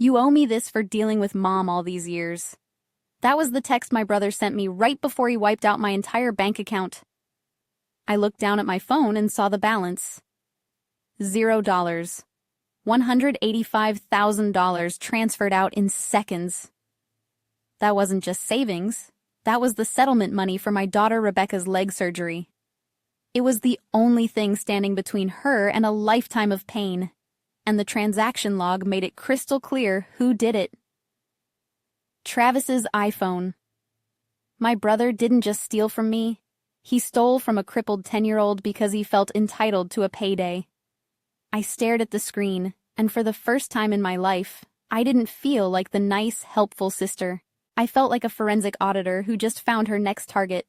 You owe me this for dealing with Mom all these years. That was the text my brother sent me right before he wiped out my entire bank account. I looked down at my phone and saw the balance. $0. $185,000 transferred out in seconds. That wasn't just savings. That was the settlement money for my daughter Rebecca's leg surgery. It was the only thing standing between her and a lifetime of pain, and the transaction log made it crystal clear who did it. Travis's iPhone. My brother didn't just steal from me. He stole from a crippled 10-year-old because he felt entitled to a payday. I stared at the screen, and for the first time in my life, I didn't feel like the nice, helpful sister. I felt like a forensic auditor who just found her next target.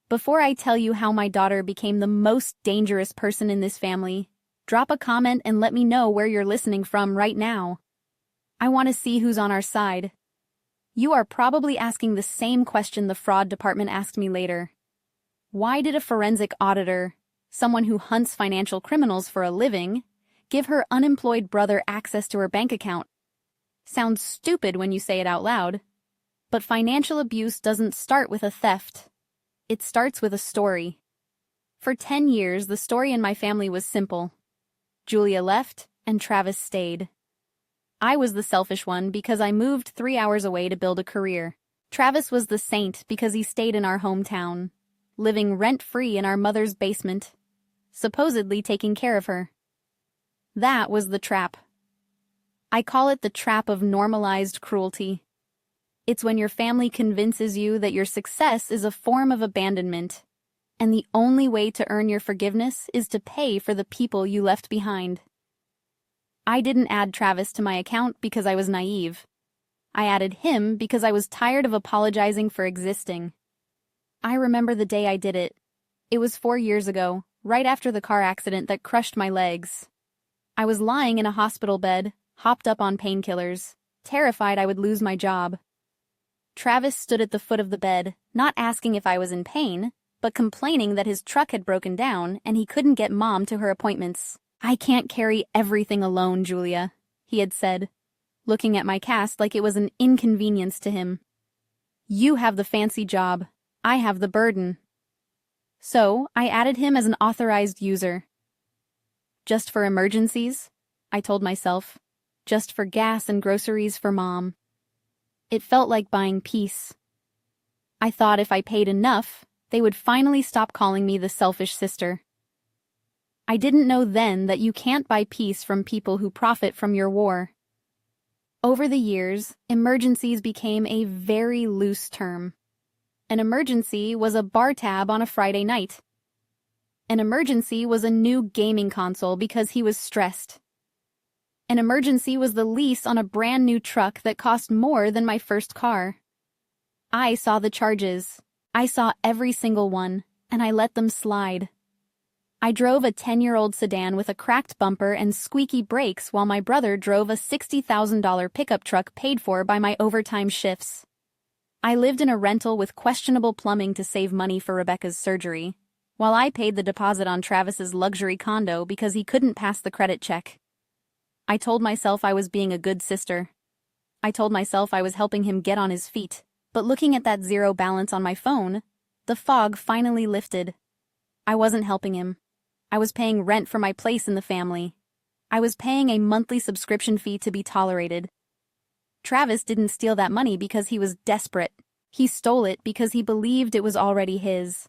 Before I tell you how my daughter became the most dangerous person in this family, drop a comment and let me know where you're listening from right now. I want to see who's on our side. You are probably asking the same question the fraud department asked me later. Why did a forensic auditor, someone who hunts financial criminals for a living, give her unemployed brother access to her bank account? Sounds stupid when you say it out loud. But financial abuse doesn't start with a theft. It starts with a story. For 10 years, the story in my family was simple. Julia left, and Travis stayed. I was the selfish one because I moved 3 hours away to build a career. Travis was the saint because he stayed in our hometown, living rent-free in our mother's basement, supposedly taking care of her. That was the trap. I call it the trap of normalized cruelty. It's when your family convinces you that your success is a form of abandonment, and the only way to earn your forgiveness is to pay for the people you left behind. I didn't add Travis to my account because I was naive. I added him because I was tired of apologizing for existing. I remember the day I did it. It was 4 years ago, right after the car accident that crushed my legs. I was lying in a hospital bed, hopped up on painkillers, terrified I would lose my job. Travis stood at the foot of the bed, not asking if I was in pain, but complaining that his truck had broken down and he couldn't get Mom to her appointments. "I can't carry everything alone, Julia," he had said, looking at my cast like it was an inconvenience to him. "You have the fancy job. I have the burden." So, I added him as an authorized user. Just for emergencies, I told myself. Just for gas and groceries for Mom. It felt like buying peace. I thought if I paid enough, they would finally stop calling me the selfish sister. I didn't know then that you can't buy peace from people who profit from your war. Over the years, emergencies became a very loose term. An emergency was a bar tab on a Friday night. An emergency was a new gaming console because he was stressed. An emergency was the lease on a brand new truck that cost more than my first car. I saw the charges. I saw every single one, and I let them slide. I drove a 10-year-old sedan with a cracked bumper and squeaky brakes while my brother drove a $60,000 pickup truck paid for by my overtime shifts. I lived in a rental with questionable plumbing to save money for Rebecca's surgery, while I paid the deposit on Travis's luxury condo because he couldn't pass the credit check. I told myself I was being a good sister. I told myself I was helping him get on his feet, but looking at that zero balance on my phone, the fog finally lifted. I wasn't helping him. I was paying rent for my place in the family. I was paying a monthly subscription fee to be tolerated. Travis didn't steal that money because he was desperate. He stole it because he believed it was already his.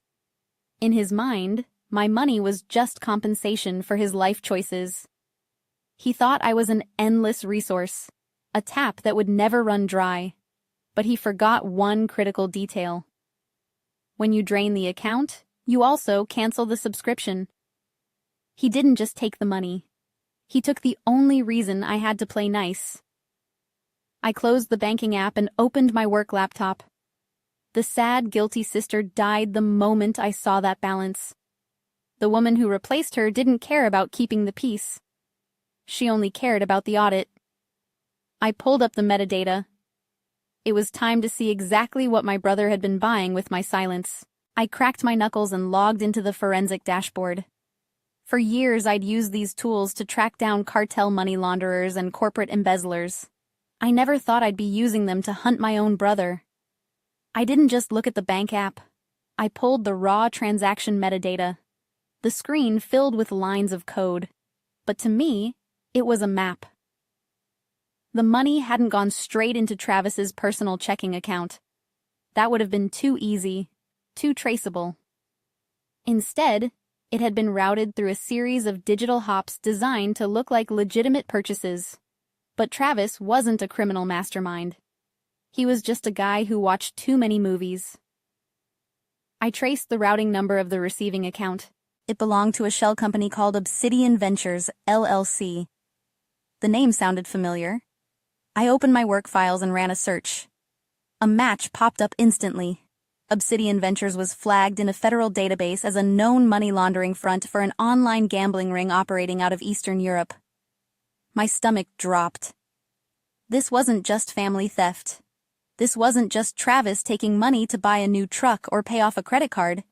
In his mind, my money was just compensation for his life choices. He thought I was an endless resource, a tap that would never run dry. But he forgot one critical detail. When you drain the account, you also cancel the subscription. He didn't just take the money. He took the only reason I had to play nice. I closed the banking app and opened my work laptop. The sad, guilty sister died the moment I saw that balance. The woman who replaced her didn't care about keeping the peace. She only cared about the audit. I pulled up the metadata. It was time to see exactly what my brother had been buying with my silence. I cracked my knuckles and logged into the forensic dashboard. For years, I'd used these tools to track down cartel money launderers and corporate embezzlers. I never thought I'd be using them to hunt my own brother. I didn't just look at the bank app. I pulled the raw transaction metadata. The screen filled with lines of code. But to me, it was a map. The money hadn't gone straight into Travis's personal checking account. That would have been too easy, too traceable. Instead, it had been routed through a series of digital hops designed to look like legitimate purchases. But Travis wasn't a criminal mastermind. He was just a guy who watched too many movies. I traced the routing number of the receiving account. It belonged to a shell company called Obsidian Ventures, LLC. The name sounded familiar. I opened my work files and ran a search. A match popped up instantly. Obsidian Ventures was flagged in a federal database as a known money laundering front for an online gambling ring operating out of Eastern Europe. My stomach dropped. This wasn't just family theft. This wasn't just Travis taking money to buy a new truck or pay off a credit card.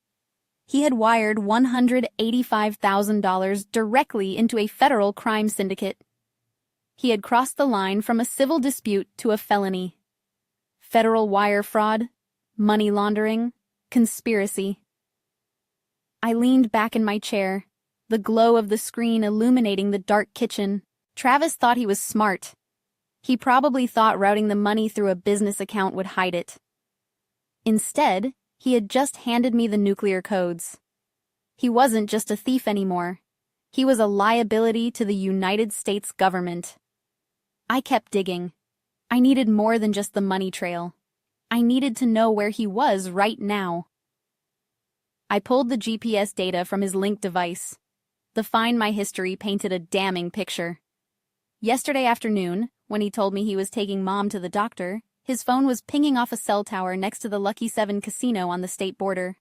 He had wired $185,000 directly into a federal crime syndicate. He had crossed the line from a civil dispute to a felony. Federal wire fraud, money laundering, conspiracy. I leaned back in my chair, the glow of the screen illuminating the dark kitchen. Travis thought he was smart. He probably thought routing the money through a business account would hide it. Instead, he had just handed me the nuclear codes. He wasn't just a thief anymore. He was a liability to the United States government. I kept digging. I needed more than just the money trail. I needed to know where he was right now. I pulled the GPS data from his linked device. The Find My history painted a damning picture. Yesterday afternoon, when he told me he was taking Mom to the doctor, his phone was pinging off a cell tower next to the Lucky 7 casino on the state border.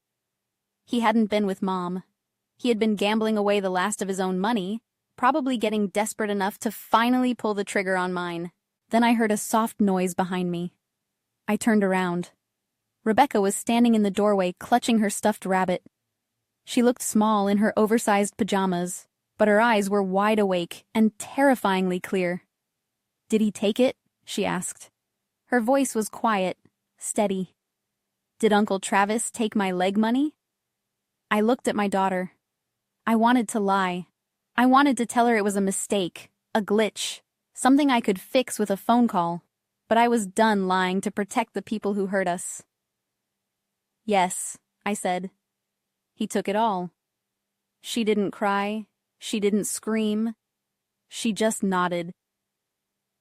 He hadn't been with Mom. He had been gambling away the last of his own money, probably getting desperate enough to finally pull the trigger on mine. Then I heard a soft noise behind me. I turned around. Rebecca was standing in the doorway clutching her stuffed rabbit. She looked small in her oversized pajamas, but her eyes were wide awake and terrifyingly clear. "Did he take it?" she asked. Her voice was quiet, steady. "Did Uncle Travis take my leg money?" I looked at my daughter. I wanted to lie. I wanted to tell her it was a mistake, a glitch, something I could fix with a phone call, but I was done lying to protect the people who hurt us. "Yes," I said. "He took it all." She didn't cry. She didn't scream. She just nodded.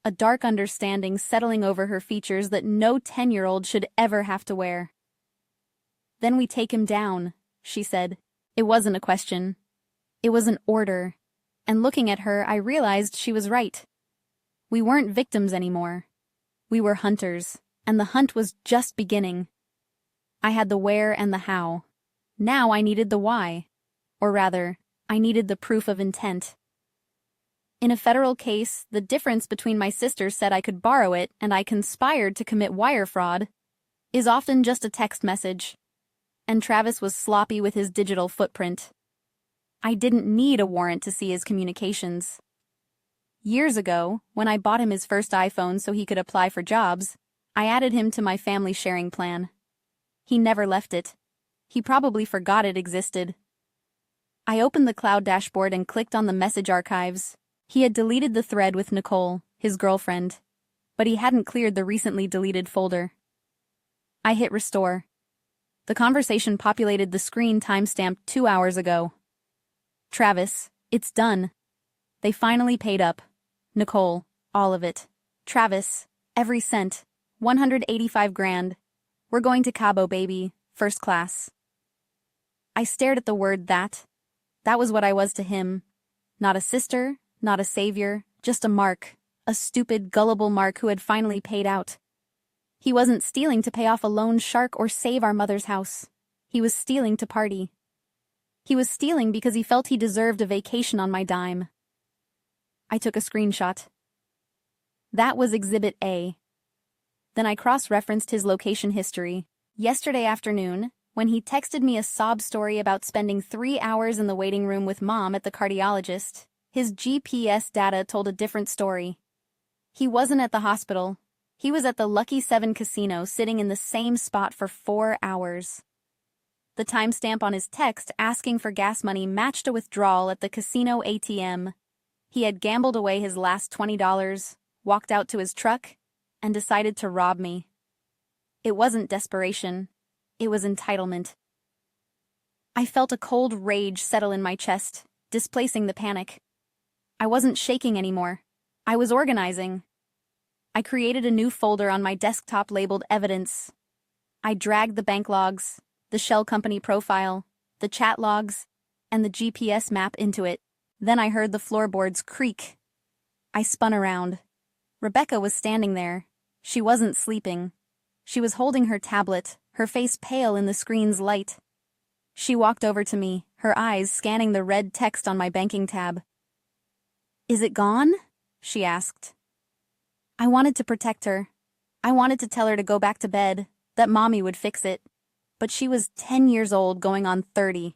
A dark understanding settling over her features that no 10-year-old should ever have to wear. "Then we take him down," she said. It wasn't a question. It was an order. And looking at her, I realized she was right. We weren't victims anymore. We were hunters, and the hunt was just beginning. I had the where and the how. Now I needed the why. Or rather, I needed the proof of intent. In a federal case, the difference between my sisters said I could borrow it and I conspired to commit wire fraud is often just a text message. And Travis was sloppy with his digital footprint. I didn't need a warrant to see his communications. Years ago, when I bought him his first iPhone so he could apply for jobs, I added him to my family sharing plan. He never left it. He probably forgot it existed. I opened the cloud dashboard and clicked on the message archives. He had deleted the thread with Nicole, his girlfriend, but he hadn't cleared the recently deleted folder. I hit restore. The conversation populated the screen timestamped 2 hours ago. "Travis, it's done. They finally paid up. Nicole, all of it. Travis, every cent. 185 grand. We're going to Cabo, baby. First class." I stared at the word that. That was what I was to him. Not a sister, not a savior, just a mark. A stupid, gullible mark who had finally paid out. He wasn't stealing to pay off a loan shark or save our mother's house. He was stealing to party. He was stealing because he felt he deserved a vacation on my dime. I took a screenshot. That was Exhibit A. Then I cross-referenced his location history. Yesterday afternoon, when he texted me a sob story about spending 3 hours in the waiting room with Mom at the cardiologist, his GPS data told a different story. He wasn't at the hospital. He was at the Lucky 7 casino sitting in the same spot for 4 hours. The timestamp on his text asking for gas money matched a withdrawal at the casino ATM. He had gambled away his last $20, walked out to his truck, and decided to rob me. It wasn't desperation. It was entitlement. I felt a cold rage settle in my chest, displacing the panic. I wasn't shaking anymore. I was organizing. I created a new folder on my desktop labeled Evidence. I dragged the bank logs, the shell company profile, the chat logs, and the GPS map into it. Then I heard the floorboards creak. I spun around. Rebecca was standing there. She wasn't sleeping. She was holding her tablet, her face pale in the screen's light. She walked over to me, her eyes scanning the red text on my banking tab. "Is it gone?" she asked. I wanted to protect her. I wanted to tell her to go back to bed, that Mommy would fix it. But she was 10 years old going on 30.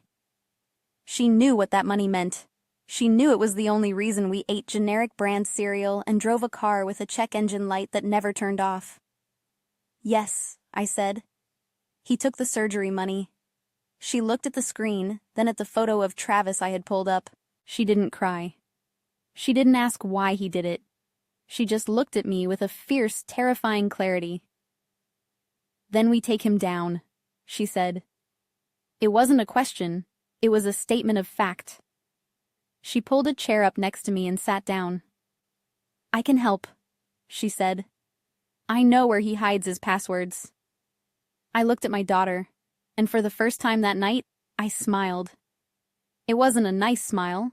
She knew what that money meant. She knew it was the only reason we ate generic brand cereal and drove a car with a check engine light that never turned off. "Yes," I said. He took the surgery money. She looked at the screen, then at the photo of Travis I had pulled up. She didn't cry. She didn't ask why he did it. She just looked at me with a fierce, terrifying clarity. "Then we take him down," she said. It wasn't a question. It was a statement of fact. She pulled a chair up next to me and sat down. "I can help," she said. "I know where he hides his passwords." I looked at my daughter, and for the first time that night, I smiled. It wasn't a nice smile.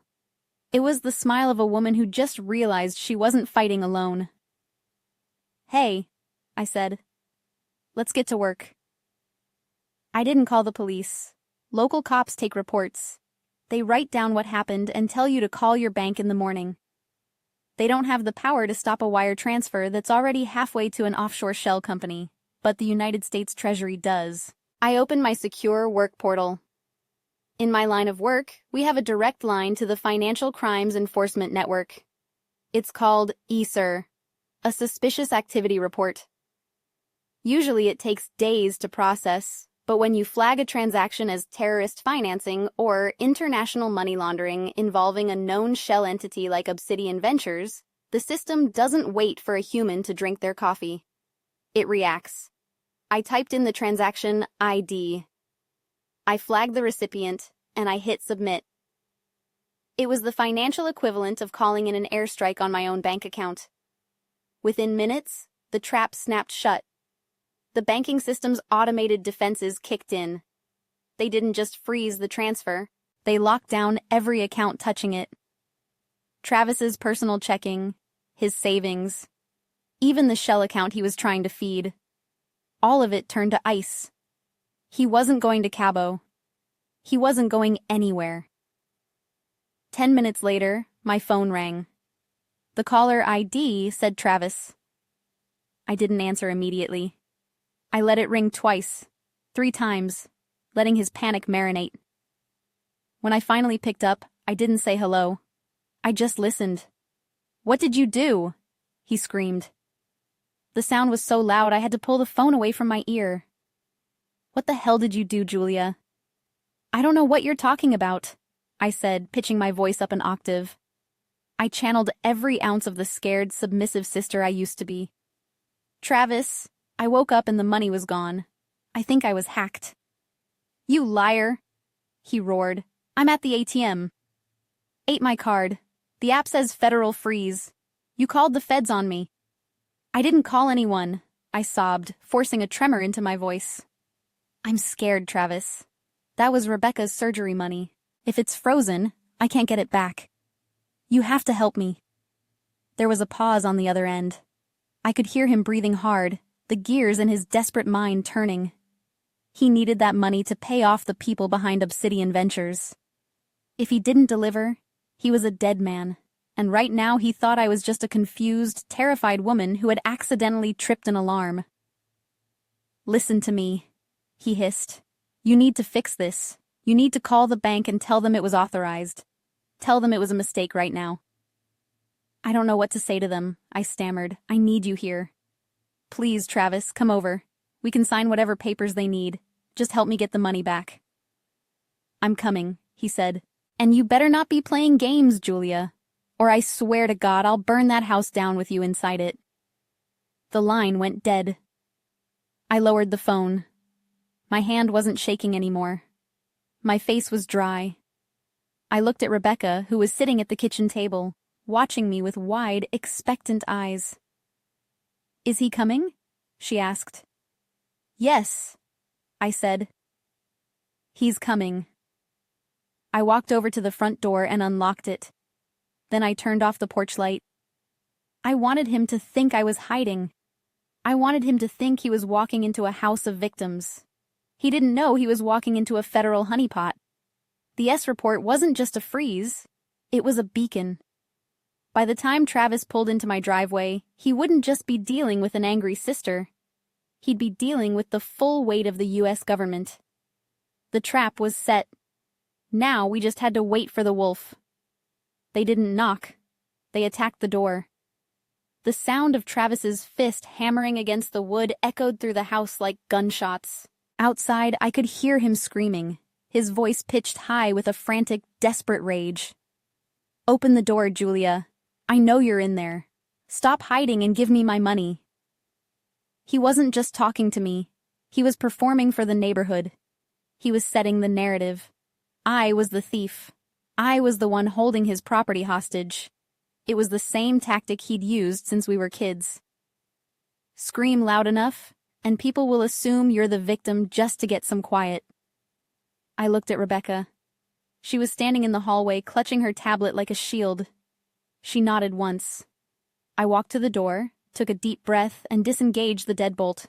It was the smile of a woman who just realized she wasn't fighting alone. "Hey," I said. "Let's get to work." I didn't call the police. Local cops take reports. They write down what happened and tell you to call your bank in the morning. They don't have the power to stop a wire transfer that's already halfway to an offshore shell company, but the United States Treasury does. I opened my secure work portal. In my line of work, we have a direct line to the Financial Crimes Enforcement Network. It's called ESER, a Suspicious Activity Report. Usually it takes days to process, but when you flag a transaction as terrorist financing or international money laundering involving a known shell entity like Obsidian Ventures, the system doesn't wait for a human to drink their coffee. It reacts. I typed in the transaction ID. I flagged the recipient, and I hit submit. It was the financial equivalent of calling in an airstrike on my own bank account. Within minutes, the trap snapped shut. The banking system's automated defenses kicked in. They didn't just freeze the transfer, they locked down every account touching it. Travis's personal checking, his savings, even the shell account he was trying to feed. All of it turned to ice. He wasn't going to Cabo. He wasn't going anywhere. 10 minutes later, my phone rang. The caller ID said Travis. I didn't answer immediately. I let it ring twice, 3 times, letting his panic marinate. When I finally picked up, I didn't say hello. I just listened. "What did you do?" he screamed. The sound was so loud I had to pull the phone away from my ear. "What the hell did you do, Julia?" "I don't know what you're talking about," I said, pitching my voice up an octave. I channeled every ounce of the scared, submissive sister I used to be. "Travis, I woke up and the money was gone. I think I was hacked." "You liar," he roared. "I'm at the ATM. Ate my card. The app says federal freeze. You called the feds on me." "I didn't call anyone," I sobbed, forcing a tremor into my voice. "I'm scared, Travis. That was Rebecca's surgery money. If it's frozen, I can't get it back. You have to help me." There was a pause on the other end. I could hear him breathing hard, the gears in his desperate mind turning. He needed that money to pay off the people behind Obsidian Ventures. If he didn't deliver, he was a dead man, and right now he thought I was just a confused, terrified woman who had accidentally tripped an alarm. "Listen to me," he hissed. "You need to fix this. You need to call the bank and tell them it was authorized. Tell them it was a mistake right now." I don't know what to say to them, I stammered. I need you here. Please, Travis, come over. We can sign whatever papers they need. Just help me get the money back. I'm coming, he said. And you better not be playing games, Julia. Or I swear to God I'll burn that house down with you inside it. The line went dead. I lowered the phone. My hand wasn't shaking anymore. My face was dry. I looked at Rebecca, who was sitting at the kitchen table, watching me with wide, expectant eyes. Is he coming? She asked. Yes, I said. He's coming. I walked over to the front door and unlocked it. Then I turned off the porch light. I wanted him to think I was hiding. I wanted him to think he was walking into a house of victims. He didn't know he was walking into a federal honeypot. The S report wasn't just a freeze, it was a beacon. By the time Travis pulled into my driveway, he wouldn't just be dealing with an angry sister. He'd be dealing with the full weight of the U.S. government. The trap was set. Now we just had to wait for the wolf. They didn't knock. They attacked the door. The sound of Travis's fist hammering against the wood echoed through the house like gunshots. Outside, I could hear him screaming, his voice pitched high with a frantic, desperate rage. Open the door, Julia. I know you're in there. Stop hiding and give me my money. He wasn't just talking to me. He was performing for the neighborhood. He was setting the narrative. I was the thief. I was the one holding his property hostage. It was the same tactic he'd used since we were kids. Scream loud enough, and people will assume you're the victim just to get some quiet. I looked at Rebecca. She was standing in the hallway, clutching her tablet like a shield. She nodded once. I walked to the door, took a deep breath, and disengaged the deadbolt.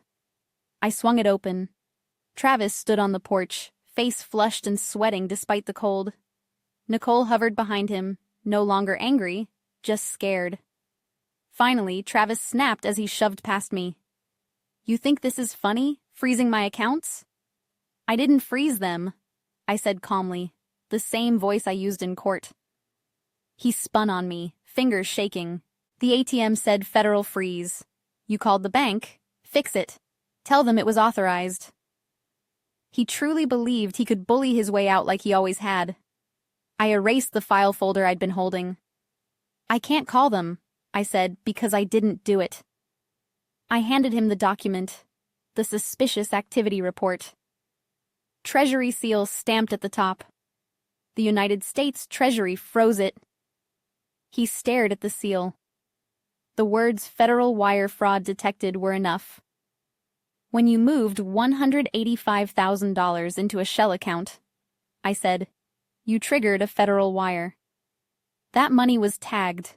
I swung it open. Travis stood on the porch, face flushed and sweating despite the cold. Nicole hovered behind him, no longer angry, just scared. Finally, Travis snapped as he shoved past me. You think this is funny, freezing my accounts? I didn't freeze them, I said calmly, the same voice I used in court. He spun on me, fingers shaking. The ATM said federal freeze. You called the bank. Fix it. Tell them it was authorized. He truly believed he could bully his way out like he always had. I erased the file folder I'd been holding. I can't call them, I said, because I didn't do it. I handed him the document, the suspicious activity report. Treasury seal stamped at the top. The United States Treasury froze it. He stared at the seal. The words federal wire fraud detected were enough. When you moved $185,000 into a shell account, I said, you triggered a federal wire. That money was tagged.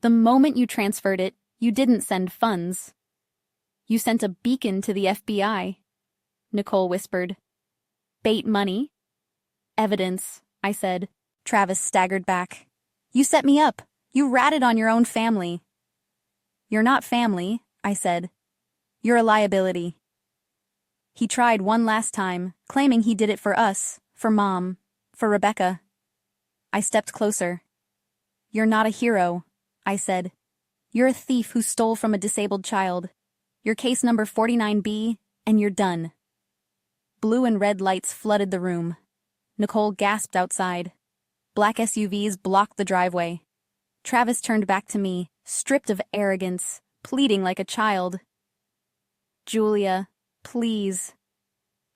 The moment you transferred it, you didn't send funds. You sent a beacon to the FBI, Nicole whispered. Bait money? Evidence, I said. Travis staggered back. You set me up. You ratted on your own family. You're not family, I said. You're a liability. He tried one last time, claiming he did it for us, for Mom, for Rebecca. I stepped closer. You're not a hero, I said. You're a thief who stole from a disabled child. You're case number 49B, and you're done. Blue and red lights flooded the room. Nicole gasped outside. Black SUVs blocked the driveway. Travis turned back to me, stripped of arrogance, pleading like a child. Julia, please.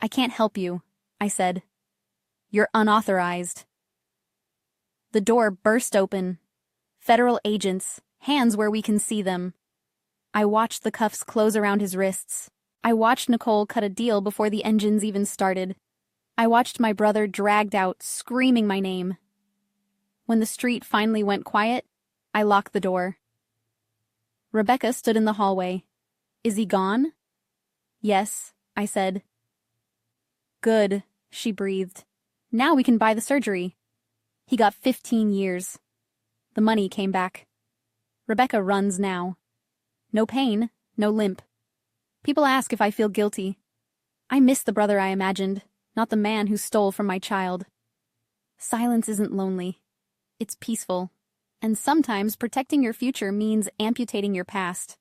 I can't help you, I said. You're unauthorized. The door burst open. Federal agents, hands where we can see them. I watched the cuffs close around his wrists. I watched Nicole cut a deal before the engines even started. I watched my brother dragged out, screaming my name. When the street finally went quiet, I locked the door. Rebecca stood in the hallway. Is he gone? Yes, I said. Good, she breathed. Now we can buy the surgery. He got 15 years. The money came back. Rebecca runs now. No pain, no limp. People ask if I feel guilty. I miss the brother I imagined, not the man who stole from my child. Silence isn't lonely. It's peaceful. And sometimes protecting your future means amputating your past.